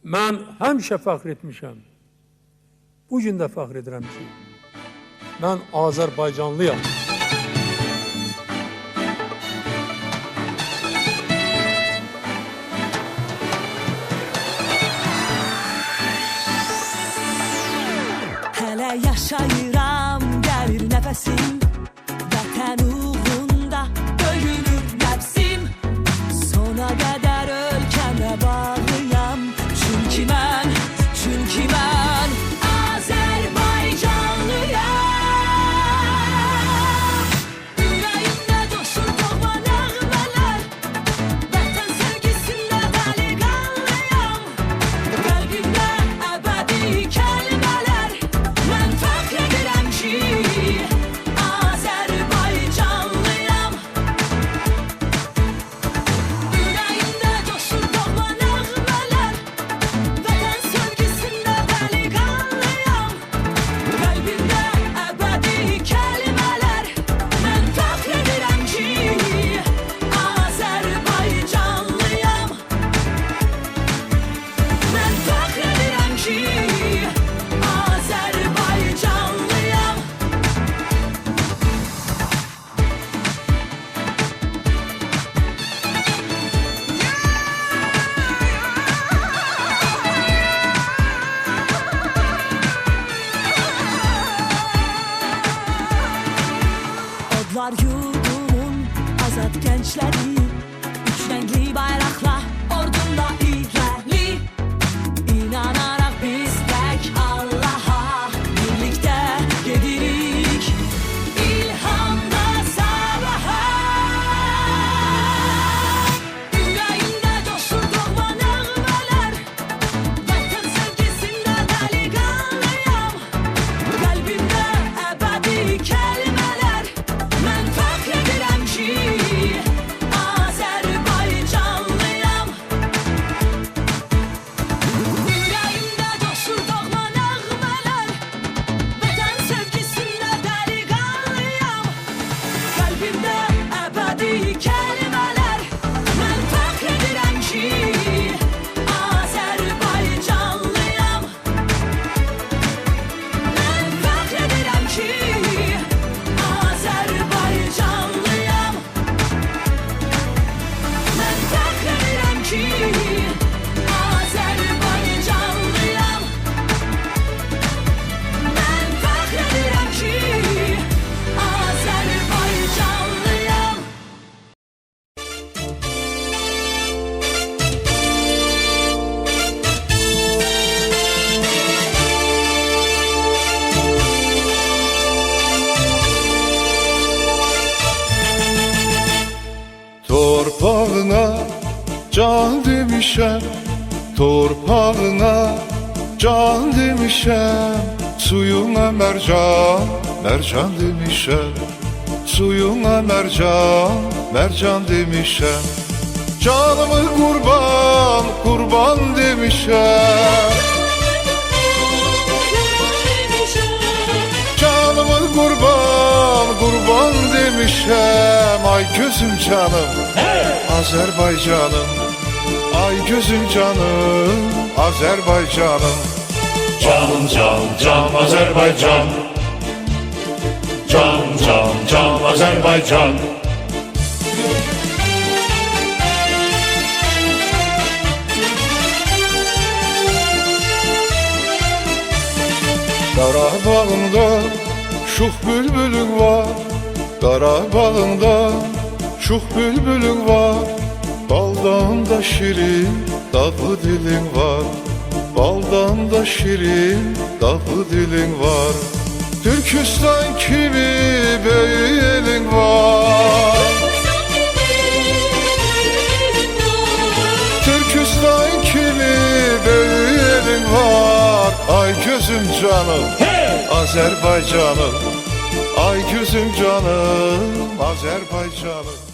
Mən həmişə fəxr etmişəm. Bu gün də fəxr edirəm ki, mən Azərbaycanlıyam. Hələ yaşayıram, gəlir nəfəsim, vətən uğrunda döyünür nəfsim. Sona qədər ölkəmə bağlıyam, çünki mən Azərbaycanlıyam. Ürəyimdə coşur doğma nəğmələr, vətən sevgisində dəli qanlıyam. Qəlbimdə əbədi kəlmələr, mən fəxr edirəm ki, Azərbaycanlıyam. Ürəyimdə coşur doğma nəğmələr, vətən sevgisində dəli qanlıyam. Qəlbimdə əbədi kəlmələr, mən fəxr edirəm ki, Azərbaycanlıyam. Mən fəxr edirəm ki, Azərbaycanlıyam. Odlar yurdumun azad gençleri, üç renkli bayrakla ordumda ilerli. İnanarak biz tek Allah'a birlikte gedirik, ilhamda sabaha. Yüreğimde coşur doğma nəğmələr, vətən sevgisində dəli qanlıyam. Qəlbimdə əbədi kəlmələr, mən fəxr edirəm ki, Azərbaycanlıyam. Ürəyimdə coşur doğma nəğmələr, vətən sevgisində dəli qanlıyam. Qəlbimdə əbədi kəlmələr, mən fəxr edirəm ki, Azərbaycanlıyam. Mən fəxr edirəm ki, Azərbaycanlıyam. Mən fəxr edirəm ki, Azərbaycanlıyam. Mən fəxr edirəm ki, Azərbaycanlıyam. Torpağına can demişəm, torpağına can demişəm. Suyuna mərcan, mərcan demişəm. Suyuna mərcan, mərcan demişəm. Canımı qurban, qurban demişəm. Canımı qurban, qurban demişəm. Ay gözüm canım, Azərbaycanım. Ay gözüm canım, Azərbaycanım. Can can can Azerbaycan. Can can can Azerbaycan. Qarabağında şux bülbülün var, Qarabağında şux bülbülün var. Baldan da şirin, dadlı dilin var. Baldan da şirin, dadlı dilin var. Türkistan kimi böyük elin var. Türkistan kimi böyük elin var. Ay gözüm canım, Azərbaycanım. Ay gözüm canım, Azərbaycanım.